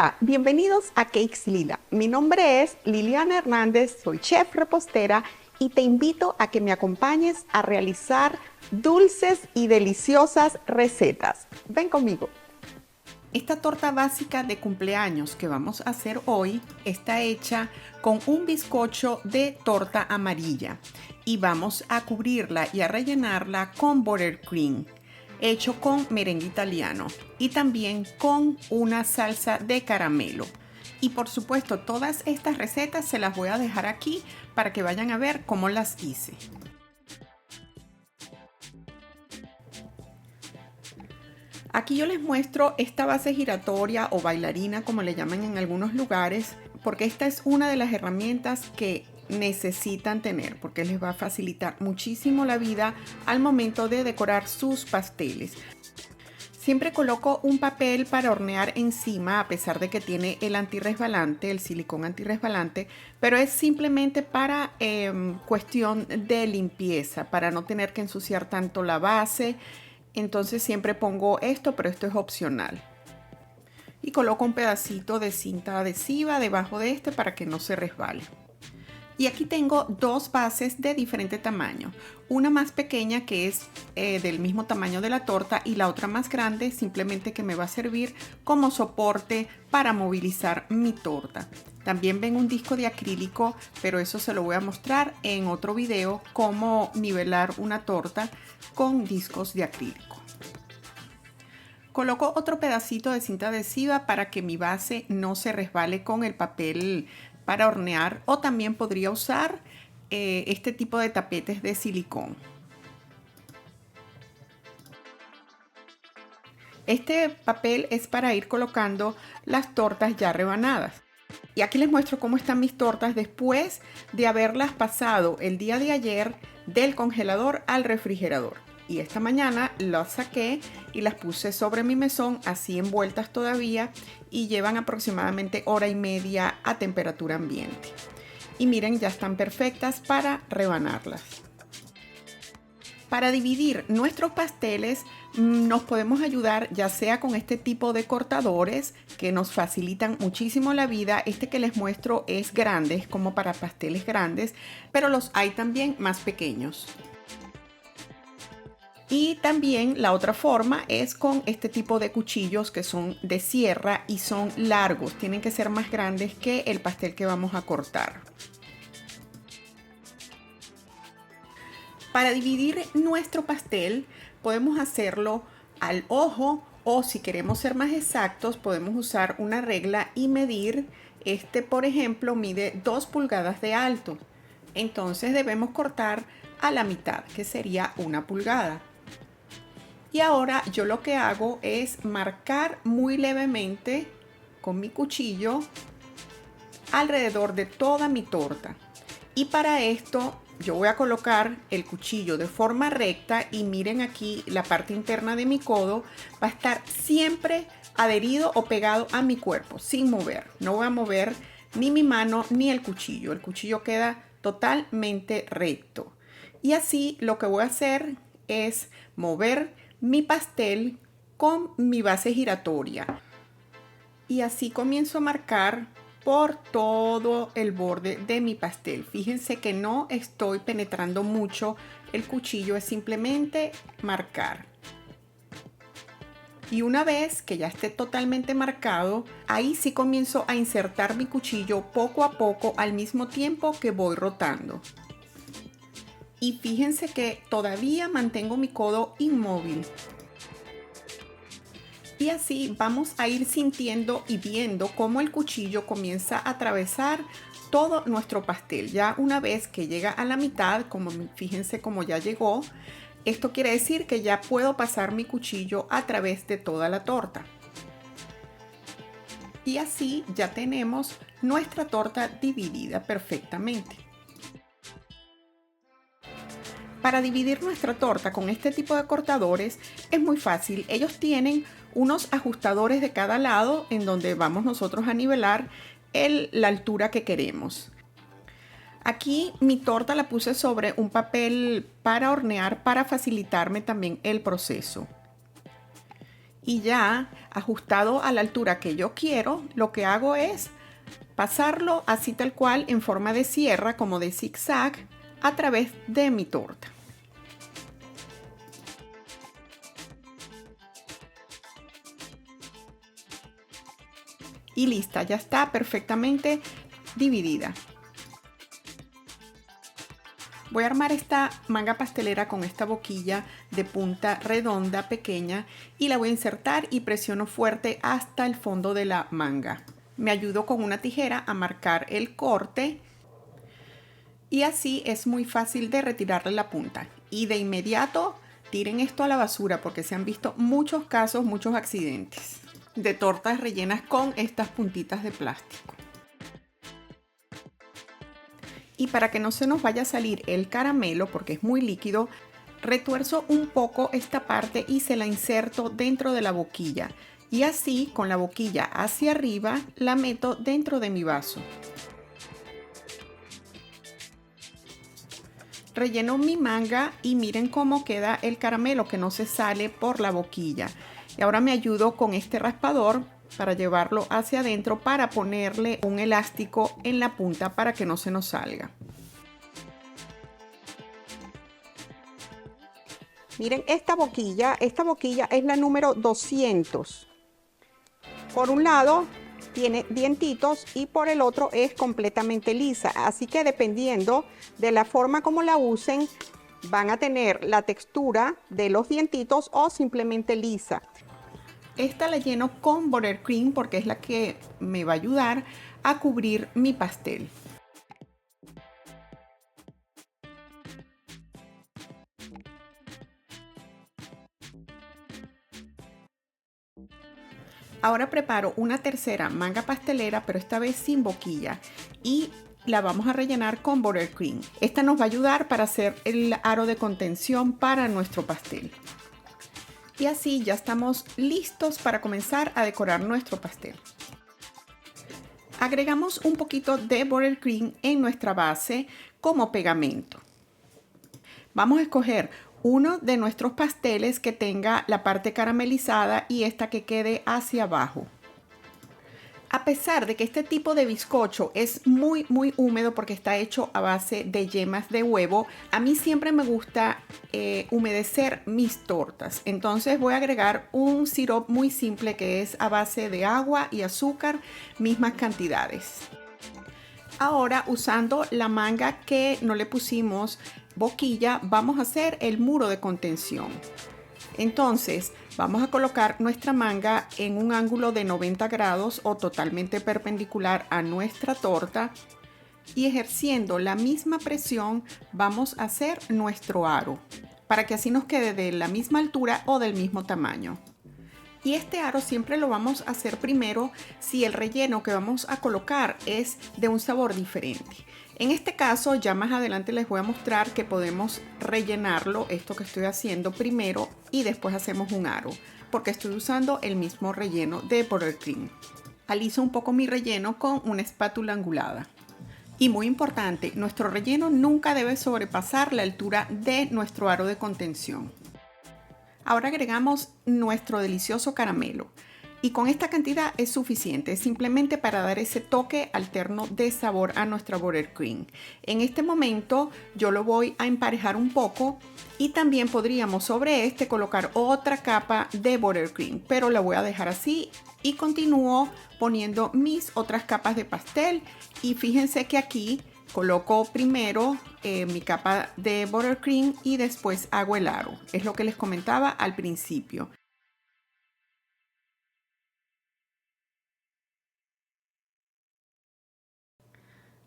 Hola, bienvenidos a Cakes Lila. Mi nombre es Liliana Hernández, soy chef repostera y te invito a que me acompañes a realizar dulces y deliciosas recetas. Ven conmigo. Esta torta básica de cumpleaños que vamos a hacer hoy está hecha con un bizcocho de torta amarilla y vamos a cubrirla y a rellenarla con buttercream hecho con merengue italiano y también con una salsa de caramelo. Y por supuesto, todas estas recetas se las voy a dejar aquí para que vayan a ver cómo las hice. Aquí yo les muestro esta base giratoria o bailarina, como le llaman en algunos lugares, porque esta es una de las herramientas que necesitan tener, porque les va a facilitar muchísimo la vida al momento de decorar sus pasteles. Siempre coloco un papel para hornear encima, a pesar de que tiene el antirresbalante, el silicón antirresbalante, pero es simplemente para cuestión de limpieza, para no tener que ensuciar tanto la base. Entonces siempre pongo esto, pero esto es opcional. Y coloco un pedacito de cinta adhesiva debajo de este para que no se resbale. Y aquí tengo dos bases de diferente tamaño. Una más pequeña que es del mismo tamaño de la torta y la otra más grande simplemente que me va a servir como soporte para movilizar mi torta. También ven un disco de acrílico, pero eso se lo voy a mostrar en otro video, cómo nivelar una torta con discos de acrílico. Coloco otro pedacito de cinta adhesiva para que mi base no se resbale con el papel para hornear, o también podría usar este tipo de tapetes de silicón. Este papel es para ir colocando las tortas ya rebanadas. Y aquí les muestro cómo están mis tortas después de haberlas pasado el día de ayer del congelador al refrigerador. Y esta mañana las saqué y las puse sobre mi mesón, así envueltas todavía, y llevan aproximadamente hora y media a temperatura ambiente. Y miren, ya están perfectas para rebanarlas. Para dividir nuestros pasteles nos podemos ayudar ya sea con este tipo de cortadores que nos facilitan muchísimo la vida. Este que les muestro es grande, es como para pasteles grandes, pero los hay también más pequeños. Y también la otra forma es con este tipo de cuchillos que son de sierra y son largos, tienen que ser más grandes que el pastel que vamos a cortar. Para dividir nuestro pastel podemos hacerlo al ojo, o si queremos ser más exactos podemos usar una regla y medir. Este, por ejemplo, mide 2 pulgadas de alto, entonces debemos cortar a la mitad, que sería 1 pulgada. Y ahora yo lo que hago es marcar muy levemente con mi cuchillo alrededor de toda mi torta. Y para esto yo voy a colocar el cuchillo de forma recta y miren aquí la parte interna de mi codo va a estar siempre adherido o pegado a mi cuerpo sin mover. No voy a mover ni mi mano ni el cuchillo. El cuchillo queda totalmente recto. Y así lo que voy a hacer es mover mi pastel con mi base giratoria. Y así comienzo a marcar por todo el borde de mi pastel. Fíjense que no estoy penetrando mucho el cuchillo, es simplemente marcar. Y una vez que ya esté totalmente marcado, ahí sí comienzo a insertar mi cuchillo poco a poco al mismo tiempo que voy rotando. Y fíjense que todavía mantengo mi codo inmóvil. Y así vamos a ir sintiendo y viendo cómo el cuchillo comienza a atravesar todo nuestro pastel. Ya una vez que llega a la mitad, como fíjense cómo ya llegó, esto quiere decir que ya puedo pasar mi cuchillo a través de toda la torta. Y así ya tenemos nuestra torta dividida perfectamente. Para dividir nuestra torta con este tipo de cortadores es muy fácil. Ellos tienen unos ajustadores de cada lado en donde vamos nosotros a nivelar la altura que queremos. Aquí mi torta la puse sobre un papel para hornear para facilitarme también el proceso. Y ya ajustado a la altura que yo quiero, lo que hago es pasarlo así tal cual en forma de sierra, como de zigzag, a través de mi torta. Y lista, ya está perfectamente dividida. Voy a armar esta manga pastelera con esta boquilla de punta redonda pequeña y la voy a insertar y presiono fuerte hasta el fondo de la manga. Me ayudo con una tijera a marcar el corte y así es muy fácil de retirarle la punta. Y de inmediato tiren esto a la basura porque se han visto muchos casos, muchos accidentes de tortas rellenas con estas puntitas de plástico. Y para que no se nos vaya a salir el caramelo, porque es muy líquido, retuerzo un poco esta parte y se la inserto dentro de la boquilla. Y así, con la boquilla hacia arriba, la meto dentro de mi vaso. Relleno mi manga y miren cómo queda el caramelo que no se sale por la boquilla. Y ahora me ayudo con este raspador para llevarlo hacia adentro para ponerle un elástico en la punta para que no se nos salga. Miren esta boquilla es la número 200. Por un lado tiene dientitos y por el otro es completamente lisa, así que dependiendo de la forma como la usen, van a tener la textura de los dientitos o simplemente lisa. Esta la lleno con buttercream porque es la que me va a ayudar a cubrir mi pastel. Ahora preparo una tercera manga pastelera, pero esta vez sin boquilla, y la vamos a rellenar con buttercream. Esta nos va a ayudar para hacer el aro de contención para nuestro pastel. Y así ya estamos listos para comenzar a decorar nuestro pastel. Agregamos un poquito de buttercream en nuestra base como pegamento. Vamos a escoger uno de nuestros pasteles que tenga la parte caramelizada y esta que quede hacia abajo. A pesar de que este tipo de bizcocho es muy húmedo porque está hecho a base de yemas de huevo, a mí siempre me gusta humedecer mis tortas. Entonces voy a agregar un sirope muy simple que es a base de agua y azúcar, mismas cantidades. Ahora, usando la manga que no le pusimos boquilla, vamos a hacer el muro de contención. Entonces, vamos a colocar nuestra manga en un ángulo de 90 grados o totalmente perpendicular a nuestra torta y ejerciendo la misma presión vamos a hacer nuestro aro para que así nos quede de la misma altura o del mismo tamaño. Y este aro siempre lo vamos a hacer primero si el relleno que vamos a colocar es de un sabor diferente. En este caso, ya más adelante les voy a mostrar que podemos rellenarlo, esto que estoy haciendo primero y después hacemos un aro, porque estoy usando el mismo relleno de buttercream. Aliso un poco mi relleno con una espátula angulada. Y muy importante, nuestro relleno nunca debe sobrepasar la altura de nuestro aro de contención. Ahora agregamos nuestro delicioso caramelo y con esta cantidad es suficiente, simplemente para dar ese toque alterno de sabor a nuestra buttercream. En este momento yo lo voy a emparejar un poco y también podríamos sobre este colocar otra capa de buttercream, pero la voy a dejar así y continúo poniendo mis otras capas de pastel. Y fíjense que aquí coloco primero mi capa de buttercream y después hago el aro. Es lo que les comentaba al principio.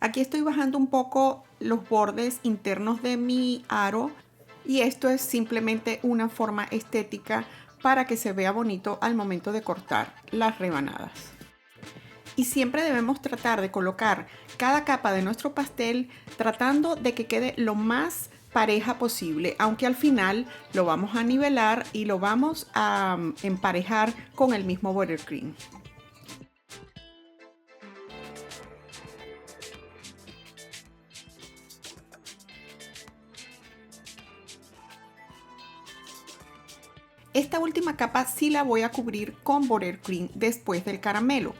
Aquí estoy bajando un poco los bordes internos de mi aro y esto es simplemente una forma estética para que se vea bonito al momento de cortar las rebanadas. Y siempre debemos tratar de colocar cada capa de nuestro pastel tratando de que quede lo más pareja posible, aunque al final lo vamos a nivelar y lo vamos a emparejar con el mismo buttercream. Esta última capa sí la voy a cubrir con buttercream después del caramelo.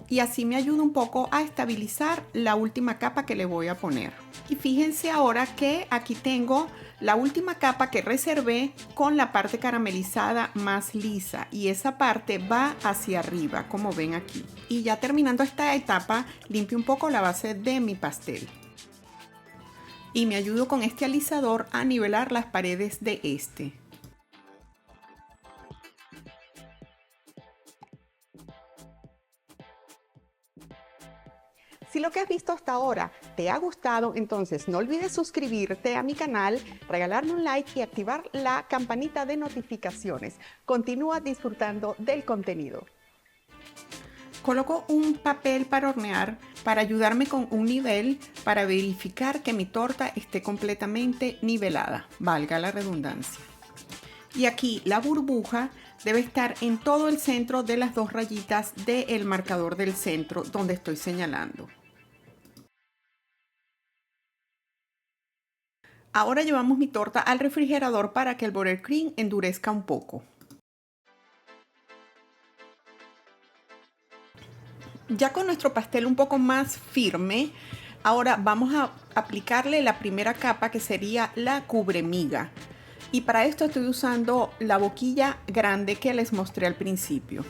Y así me ayuda un poco a estabilizar la última capa que le voy a poner. Y fíjense ahora que aquí tengo la última capa que reservé con la parte caramelizada más lisa, y esa parte va hacia arriba, como ven aquí. Y ya terminando esta etapa, limpio un poco la base de mi pastel. Y me ayudo con este alisador a nivelar las paredes de este. Si lo que has visto hasta ahora te ha gustado, entonces no olvides suscribirte a mi canal, regalarme un like y activar la campanita de notificaciones. Continúa disfrutando del contenido. Coloco un papel para hornear para ayudarme con un nivel para verificar que mi torta esté completamente nivelada, valga la redundancia. Y aquí la burbuja debe estar en todo el centro de las dos rayitas del marcador del centro donde estoy señalando. Ahora llevamos mi torta al refrigerador para que el buttercream endurezca un poco. Ya con nuestro pastel un poco más firme, ahora vamos a aplicarle la primera capa, que sería la cubremiga. Y para esto estoy usando la boquilla grande que les mostré al principio.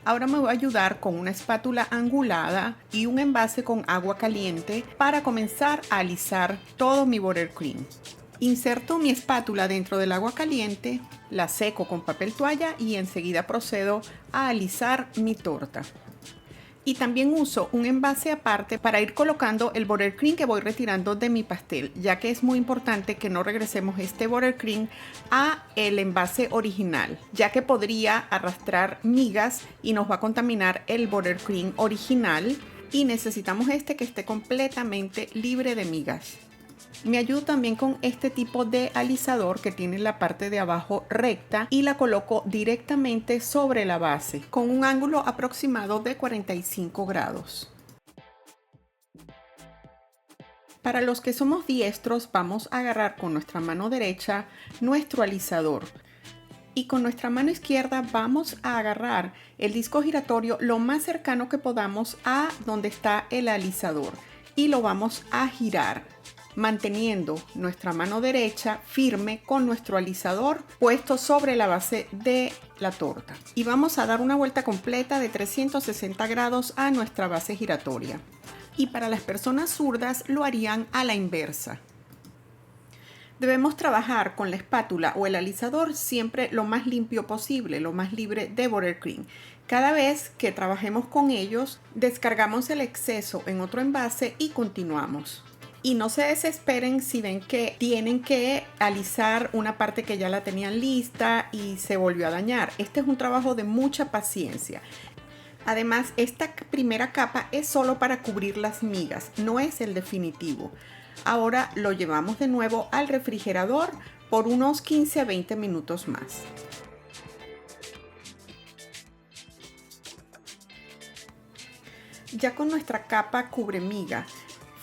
Ahora me voy a ayudar con una espátula angulada y un envase con agua caliente para comenzar a alisar todo mi buttercream. Inserto mi espátula dentro del agua caliente, la seco con papel toalla y enseguida procedo a alisar mi torta. Y también uso un envase aparte para ir colocando el buttercream que voy retirando de mi pastel, ya que es muy importante que no regresemos este buttercream a el envase original, ya que podría arrastrar migas y nos va a contaminar el buttercream original, y necesitamos este que esté completamente libre de migas. Me ayudo también con este tipo de alisador que tiene la parte de abajo recta y la coloco directamente sobre la base con un ángulo aproximado de 45 grados. Para los que somos diestros, vamos a agarrar con nuestra mano derecha nuestro alisador y con nuestra mano izquierda vamos a agarrar el disco giratorio lo más cercano que podamos a donde está el alisador y lo vamos a girar, manteniendo nuestra mano derecha firme con nuestro alisador puesto sobre la base de la torta. Y vamos a dar una vuelta completa de 360 grados a nuestra base giratoria. Y para las personas zurdas lo harían a la inversa. Debemos trabajar con la espátula o el alisador siempre lo más limpio posible, lo más libre de buttercream. Cada vez que trabajemos con ellos, descargamos el exceso en otro envase y continuamos. Y no se desesperen si ven que tienen que alisar una parte que ya la tenían lista y se volvió a dañar. Este es un trabajo de mucha paciencia. Además, esta primera capa es solo para cubrir las migas, no es el definitivo. Ahora lo llevamos de nuevo al refrigerador por unos 15 a 20 minutos más. Ya con nuestra capa cubre miga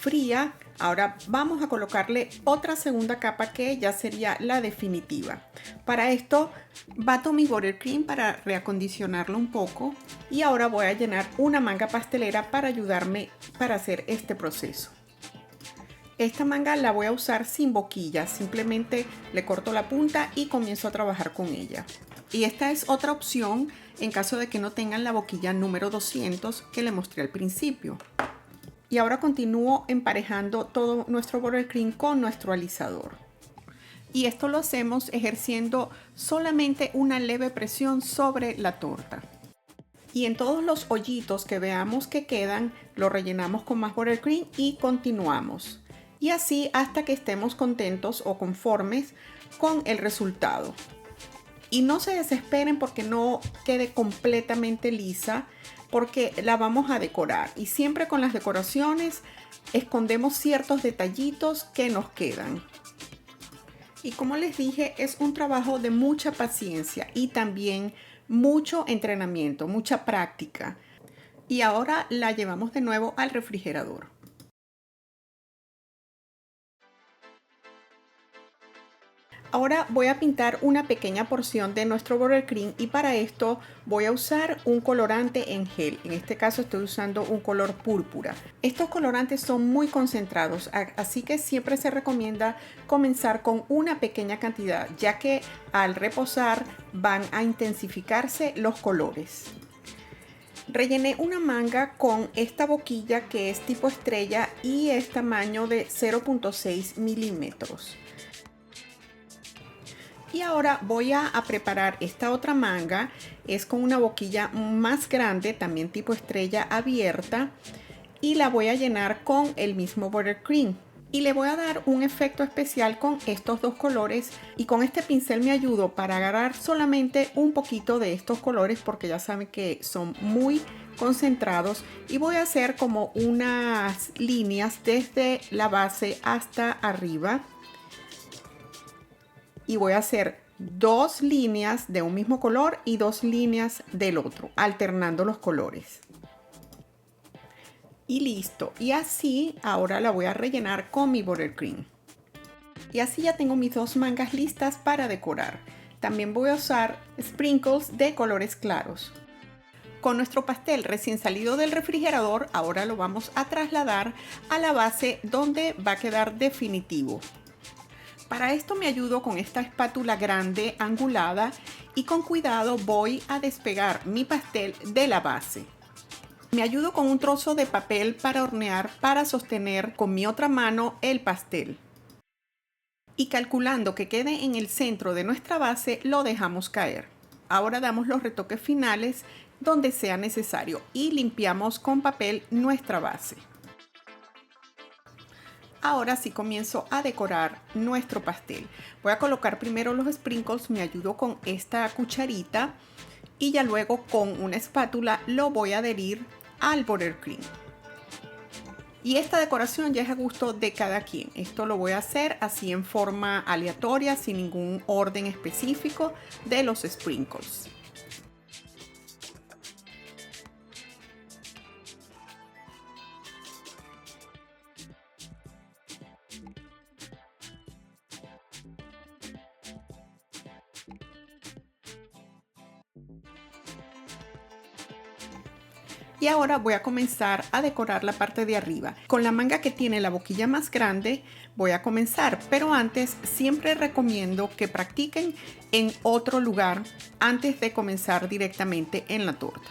fría, ahora vamos a colocarle otra segunda capa que ya sería la definitiva. Para esto bato mi buttercream para reacondicionarlo un poco y ahora voy a llenar una manga pastelera para ayudarme para hacer este proceso. Esta manga la voy a usar sin boquilla, simplemente le corto la punta y comienzo a trabajar con ella. Y esta es otra opción en caso de que no tengan la boquilla número 200 que le mostré al principio. Y ahora continúo emparejando todo nuestro buttercream con nuestro alisador. Y esto lo hacemos ejerciendo solamente una leve presión sobre la torta. Y en todos los hoyitos que veamos que quedan, lo rellenamos con más buttercream y continuamos. Y así hasta que estemos contentos o conformes con el resultado. Y no se desesperen porque no quede completamente lisa, porque la vamos a decorar. Y siempre con las decoraciones escondemos ciertos detallitos que nos quedan. Y como les dije, es un trabajo de mucha paciencia y también mucho entrenamiento, mucha práctica. Y ahora la llevamos de nuevo al refrigerador. Ahora voy a pintar una pequeña porción de nuestro buttercream y para esto voy a usar un colorante en gel. En este caso estoy usando un color púrpura. Estos colorantes son muy concentrados, así que siempre se recomienda comenzar con una pequeña cantidad, ya que al reposar van a intensificarse los colores. Rellené una manga con esta boquilla que es tipo estrella y es tamaño de 0.6 milímetros. Y ahora voy a preparar esta otra manga, es con una boquilla más grande, también tipo estrella abierta, y la voy a llenar con el mismo buttercream. Y le voy a dar un efecto especial con estos dos colores y con este pincel me ayudo para agarrar solamente un poquito de estos colores porque ya saben que son muy concentrados y voy a hacer como unas líneas desde la base hasta arriba. Y voy a hacer dos líneas de un mismo color y dos líneas del otro, alternando los colores. Y listo. Y así ahora la voy a rellenar con mi buttercream. Y así ya tengo mis dos mangas listas para decorar. También voy a usar sprinkles de colores claros. Con nuestro pastel recién salido del refrigerador, ahora lo vamos a trasladar a la base donde va a quedar definitivo. Para esto me ayudo con esta espátula grande angulada y con cuidado voy a despegar mi pastel de la base. Me ayudo con un trozo de papel para hornear para sostener con mi otra mano el pastel. Y calculando que quede en el centro de nuestra base, lo dejamos caer. Ahora damos los retoques finales donde sea necesario y limpiamos con papel nuestra base. Ahora sí comienzo a decorar nuestro pastel. Voy a colocar primero los sprinkles, me ayudo con esta cucharita y ya luego con una espátula lo voy a adherir al buttercream. Y esta decoración ya es a gusto de cada quien. Esto lo voy a hacer así en forma aleatoria, sin ningún orden específico de los sprinkles. Y ahora voy a comenzar a decorar la parte de arriba. Con la manga que tiene la boquilla más grande voy a comenzar, pero antes siempre recomiendo que practiquen en otro lugar antes de comenzar directamente en la torta.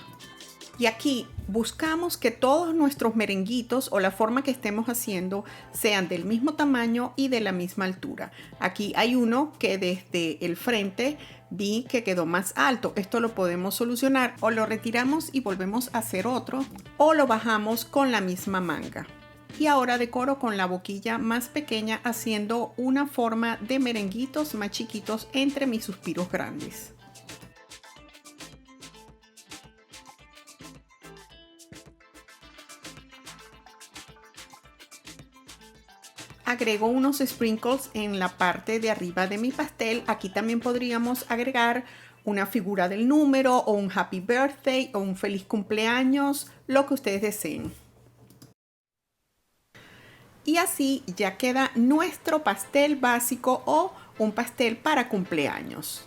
Y aquí buscamos que todos nuestros merenguitos o la forma que estemos haciendo sean del mismo tamaño y de la misma altura. Aquí hay uno que desde el frente vi que quedó más alto. Esto lo podemos solucionar o lo retiramos y volvemos a hacer otro o lo bajamos con la misma manga. Y ahora decoro con la boquilla más pequeña haciendo una forma de merenguitos más chiquitos entre mis suspiros grandes. Agrego unos sprinkles en la parte de arriba de mi pastel. Aquí también podríamos agregar una figura del número o un happy birthday o un feliz cumpleaños, lo que ustedes deseen. Y así ya queda nuestro pastel básico o un pastel para cumpleaños.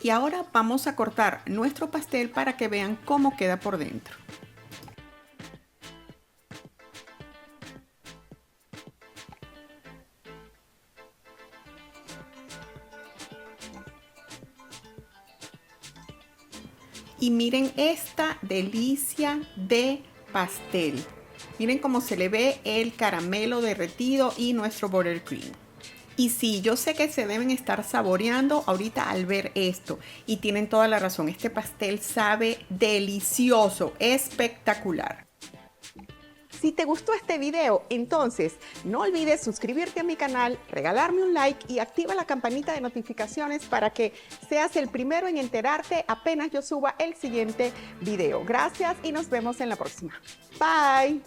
Y ahora vamos a cortar nuestro pastel para que vean cómo queda por dentro. Y miren esta delicia de pastel. Miren cómo se le ve el caramelo derretido y nuestro buttercream. Y sí, yo sé que se deben estar saboreando ahorita al ver esto. Y tienen toda la razón, este pastel sabe delicioso, espectacular. Si te gustó este video, entonces no olvides suscribirte a mi canal, regalarme un like y activa la campanita de notificaciones para que seas el primero en enterarte apenas yo suba el siguiente video. Gracias y nos vemos en la próxima. Bye.